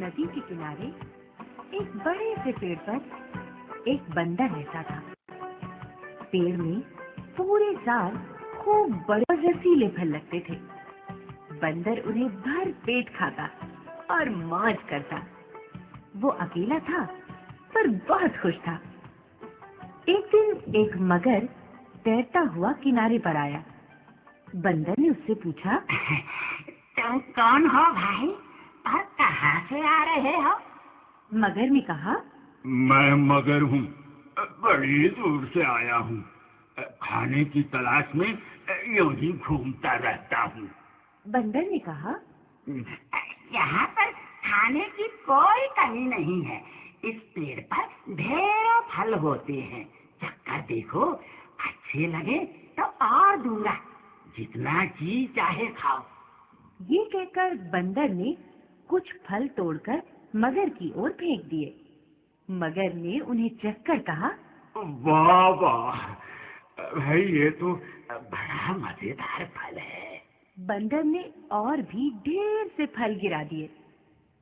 नदी के किनारे एक बड़े से पेड़ पर एक बंदर रहता था। पेड़ में पूरे साल खूब बड़े और रसीले फल लगते थे। बंदर उन्हें भर पेट खाता और मौज करता। वो अकेला था पर बहुत खुश था। एक दिन एक मगर तैरता हुआ किनारे पर आया। बंदर ने उससे पूछा, तुम कौन हो भाई और कहाँ से आ रहे हो? मगर ने कहा, मैं मगर हूँ, बड़ी दूर से आया हूँ। खाने की तलाश में यूं ही घूमता रहता हूँ। बंदर ने कहा, यहाँ पर खाने की कोई कमी नहीं है। इस पेड़ पर ढेरों फल होते हैं। चक्कर देखो, अच्छे लगे तो और दूंगा। जितना जी चाहे खाओ। ये कहकर बंदर ने कुछ फल तोड़कर मगर की ओर फेंक दिए। मगर ने उन्हें चखकर कहा, वाह वाह भाई, ये तो बड़ा मजेदार फल है। बंदर ने और भी ढेर से फल गिरा दिए।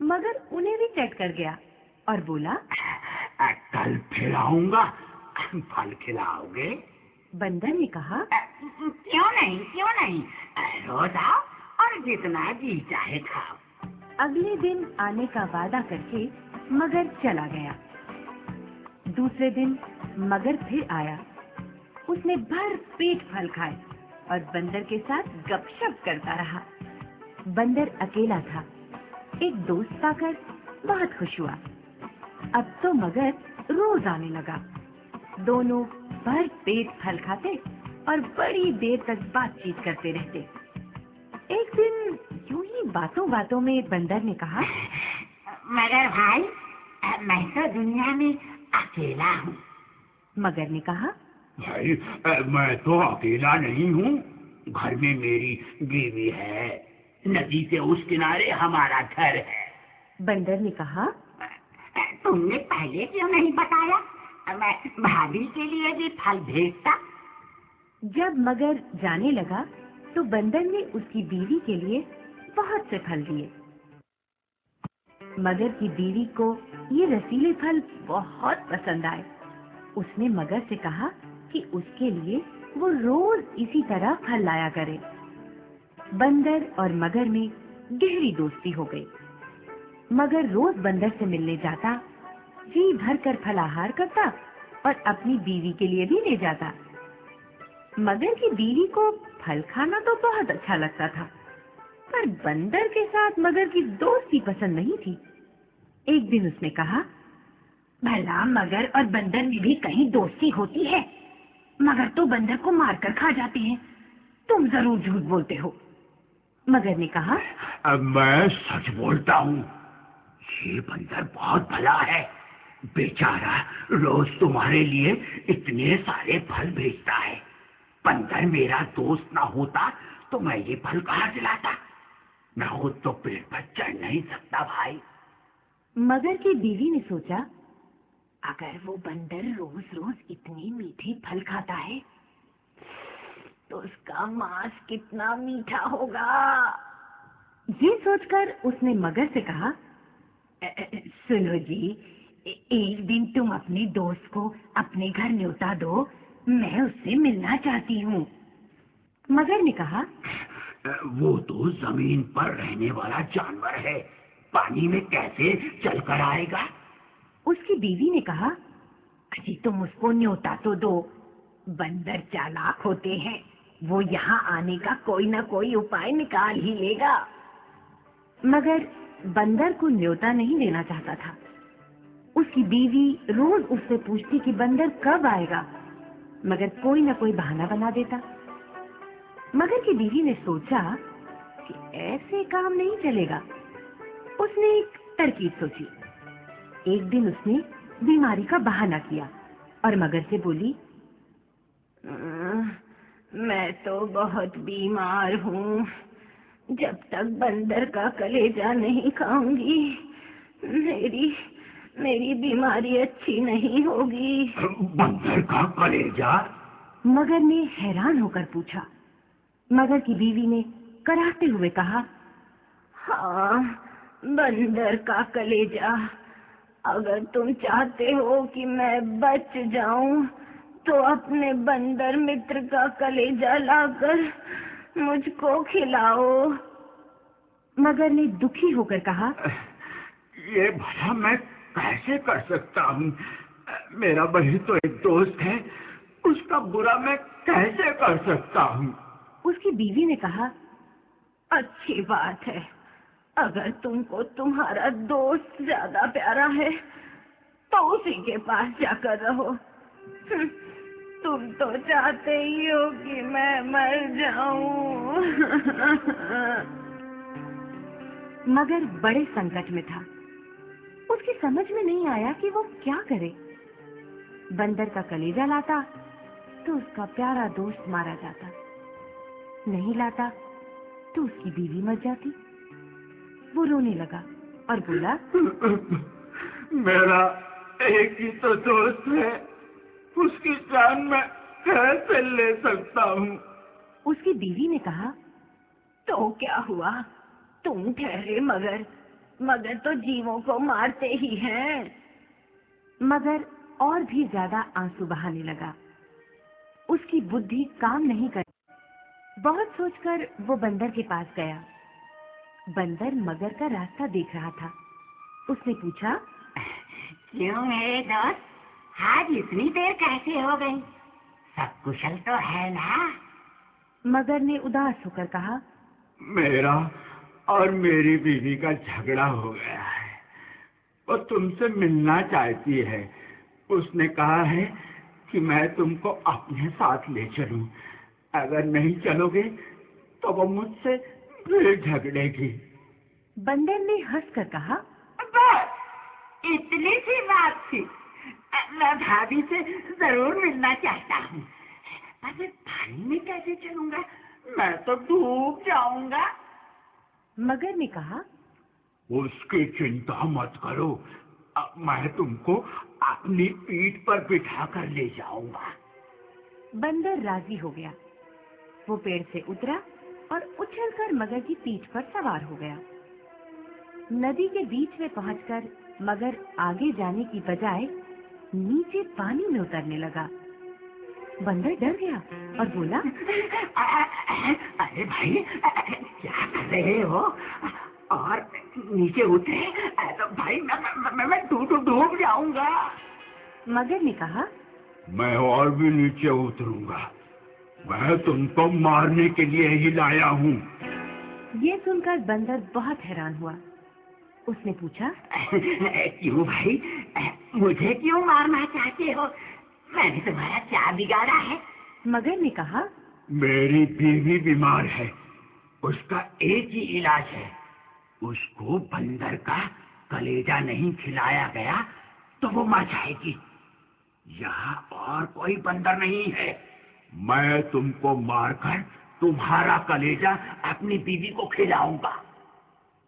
मगर उन्हें भी चट कर गया और बोला, कल फिर आऊंगा, फल खिलाओगे? बंदर ने कहा, क्यों नहीं, रोज आओ और जितना जी चाहे खाओ। अगले दिन आने का वादा करके मगर चला गया। दूसरे दिन मगर फिर आया। उसने भर पेट फल खाए और बंदर के साथ गपशप करता रहा। बंदर अकेला था। एक दोस्त पाकर बहुत खुश हुआ। अब तो मगर रोज आने लगा। दोनों भर पेट फल खाते और बड़ी देर तक बातचीत करते रहते। एक दिन यूं ही बातों बातों में बंदर ने कहा, मगर भाई, मैं तो दुनिया में अकेला हूँ। मगर ने कहा, भाई, मैं तो अकेला नहीं हूँ। घर में मेरी बीवी है। नदी के उस किनारे हमारा घर है। बंदर ने कहा, तुमने पहले क्यों नहीं बताया? मैं भाभी के लिए भी फल भेजता। जब मगर जाने लगा तो बंदर ने उसकी बीवी के लिए बहुत से फल दिए। मगर की बीवी को ये रसीले फल बहुत पसंद आए। उसने मगर से कहा कि उसके लिए वो रोज इसी तरह फल लाया करे। बंदर और मगर में गहरी दोस्ती हो गई। मगर रोज बंदर से मिलने जाता, जी भरकर फलाहार करता और अपनी बीवी के लिए भी ले जाता। मगर की बीवी को फल खाना तो बहुत अच्छा लगता था, पर बंदर के साथ मगर की दोस्ती पसंद नहीं थी। एक दिन उसने कहा, भला मगर और बंदर में भी कहीं दोस्ती होती है? मगर तो बंदर को मारकर खा जाते हैं। तुम जरूर झूठ बोलते हो। मगर ने कहा, अब मैं सच बोलता हूँ। ये बंदर बहुत भला है। बेचारा रोज तुम्हारे लिए इतने सारे फल भेजता है। बंदर मेरा दोस्त ना होता तो मैं ये फल कहाँ से लाता? मैं खुद तो पेड़ पर चढ़ नहीं सकता भाई। मगर की बीवी ने सोचा, अगर वो बंदर रोज रोज इतने मीठे फल खाता है तो उसका मांस कितना मीठा होगा। ये सोचकर उसने मगर से कहा, सुनो जी, एक दिन तुम अपने दोस्त को अपने घर न्योता दो। मैं उससे मिलना चाहती हूँ। मगर ने कहा, वो तो जमीन पर रहने वाला जानवर है। पानी में कैसे चलकर आएगा? उसकी बीवी ने कहा, अजी तुम उसको न्योता तो दो। बंदर चालाक होते हैं। वो यहाँ आने का कोई ना कोई उपाय निकाल ही लेगा। मगर बंदर को न्योता नहीं देना चाहता था। उसकी बीवी रोज उससे पूछती कि बंदर कब आएगा, मगर कोई ना कोई बहाना बना देता। मगर की बीवी ने सोचा कि ऐसे काम नहीं चलेगा। उसने एक तरकीब सोची। एक दिन उसने बीमारी का बहाना किया और मगर से बोली, मैं तो बहुत बीमार हूँ। जब तक बंदर का कलेजा नहीं खाऊंगी मेरी बीमारी अच्छी नहीं होगी। बंदर का कलेजा? मगर ने हैरान होकर पूछा। मगर की बीवी ने कराहते हुए कहा, हाँ, बंदर का कलेजा, अगर तुम चाहते हो कि मैं बच जाऊं तो अपने बंदर मित्र का कलेजा लाकर मुझको खिलाओ। मगर ने दुखी होकर कहा, ये भला मैं कैसे कर सकता हूँ? मेरा वही तो एक दोस्त है, उसका बुरा मैं कैसे कर सकता हूँ? उसकी बीवी ने कहा, अच्छी बात है, अगर तुमको तुम्हारा दोस्त ज्यादा प्यारा है तो उसी के पास जाकर रहो। तुम तो चाहते ही हो कि मैं मर जाऊं। मगर बड़े संकट में था। उसकी समझ में नहीं आया कि वो क्या करे। बंदर का कलेजा लाता तो उसका प्यारा दोस्त मारा जाता, नहीं लाता तो उसकी बीवी मर जाती। वो रोने लगा और बोला, मेरा एक ही तो दोस्त है, उसकी जान मैं कैसे ले सकता हूँ? उसकी बीवी ने कहा, तो क्या हुआ, तुम ठहरे मगर तो जीवों को मारते ही हैं। मगर और भी ज्यादा आंसू बहाने लगा। उसकी बुद्धि काम नहीं कर। बहुत सोचकर वो बंदर के पास गया। बंदर मगर का रास्ता देख रहा था। उसने पूछा, क्यों मेरे दोस्त, आज इतनी देर कैसे हो गई? सब कुशल तो है ना? मगर ने उदास होकर कहा, मेरा और मेरी बीवी का झगड़ा हो गया है। वो तुमसे मिलना चाहती है। उसने कहा है कि मैं तुमको अपने साथ ले चलूं। अगर नहीं चलोगे तो वो मुझसे फिर झगड़ेगी। बंदर ने हंसकर कहा, बस इतनी सी बात थी। मैं भाभी से जरूर मिलना चाहता हूँ, पर पानी में कैसे चलूंगा? मैं तो डूब जाऊंगा। मगर ने कहा, उसकी चिंता मत करो, अब मैं तुमको अपनी पीठ पर बिठा कर ले जाऊंगा। बंदर राजी हो गया। वो पेड़ से उतरा और उछलकर मगर की पीठ पर सवार हो गया। नदी के बीच में पहुंचकर मगर आगे जाने की बजाय नीचे पानी में उतरने लगा। बंदर डर गया और बोला, अरे भाई, क्या कर रहे हो? और नीचे उतरे तो भाई मैं डूब जाऊंगा। मगर ने कहा, मैं और भी नीचे उतरूंगा। मैं तुमको मारने के लिए ही लाया हूँ। ये सुनकर बंदर बहुत हैरान हुआ। उसने पूछा, क्यों भाई, मुझे क्यों मारना चाहते हो? मैंने तुम्हारा क्या बिगाड़ा है? मगर ने कहा, मेरी बीवी बीमार है, उसका एक ही इलाज है। उसको बंदर का कलेजा नहीं खिलाया गया तो वो मर जाएगी। यहाँ और कोई बंदर नहीं है। मैं तुमको मारकर तुम्हारा कलेजा अपनी बीवी को खिलाऊंगा।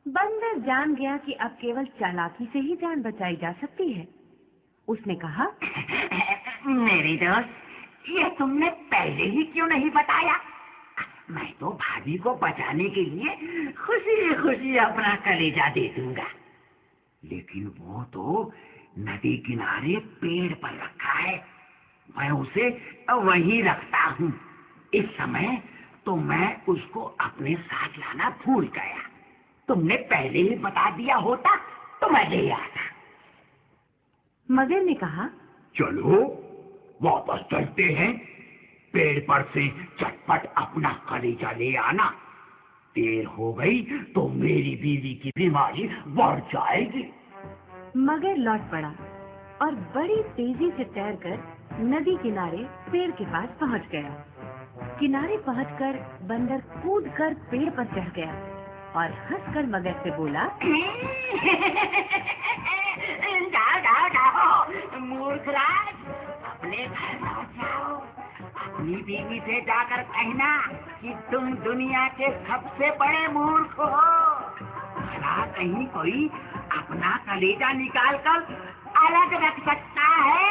बंदर जान गया कि अब केवल चालाकी से ही जान बचाई जा सकती है। उसने कहा, मेरे दोस्त, ये तुमने पहले ही क्यों नहीं बताया? मैं तो भाभी को बचाने के लिए खुशी खुशी अपना कलेजा दे दूंगा। लेकिन वो तो नदी किनारे पेड़ पर रखा है, मैं उसे वहीं रखता हूँ। इस समय तो मैं उसको अपने साथ लाना भूल गया। तुमने पहले ही बता दिया होता तो मैं ले आता। मगर ने कहा, चलो वापस चलते हैं। पेड़ पर से चटपट अपना कलेजा ले आना। देर हो गई तो मेरी बीवी की बीमारी बढ़ जाएगी। मगर लौट पड़ा और बड़ी तेजी से तैरकर नदी किनारे पेड़ के पास पहुंच गया। किनारे पहुंचकर बंदर कूदकर पेड़ पर चढ़ गया और हंसकर मगर से बोला, जाओ मूर्खराज, अपने घर लौट जाओ। अपनी बीवी से जाकर कहना कि तुम दुनिया के सबसे बड़े मूर्ख हो। भला कहीं कोई अपना कलेजा निकाल कर अलग रख सकता है?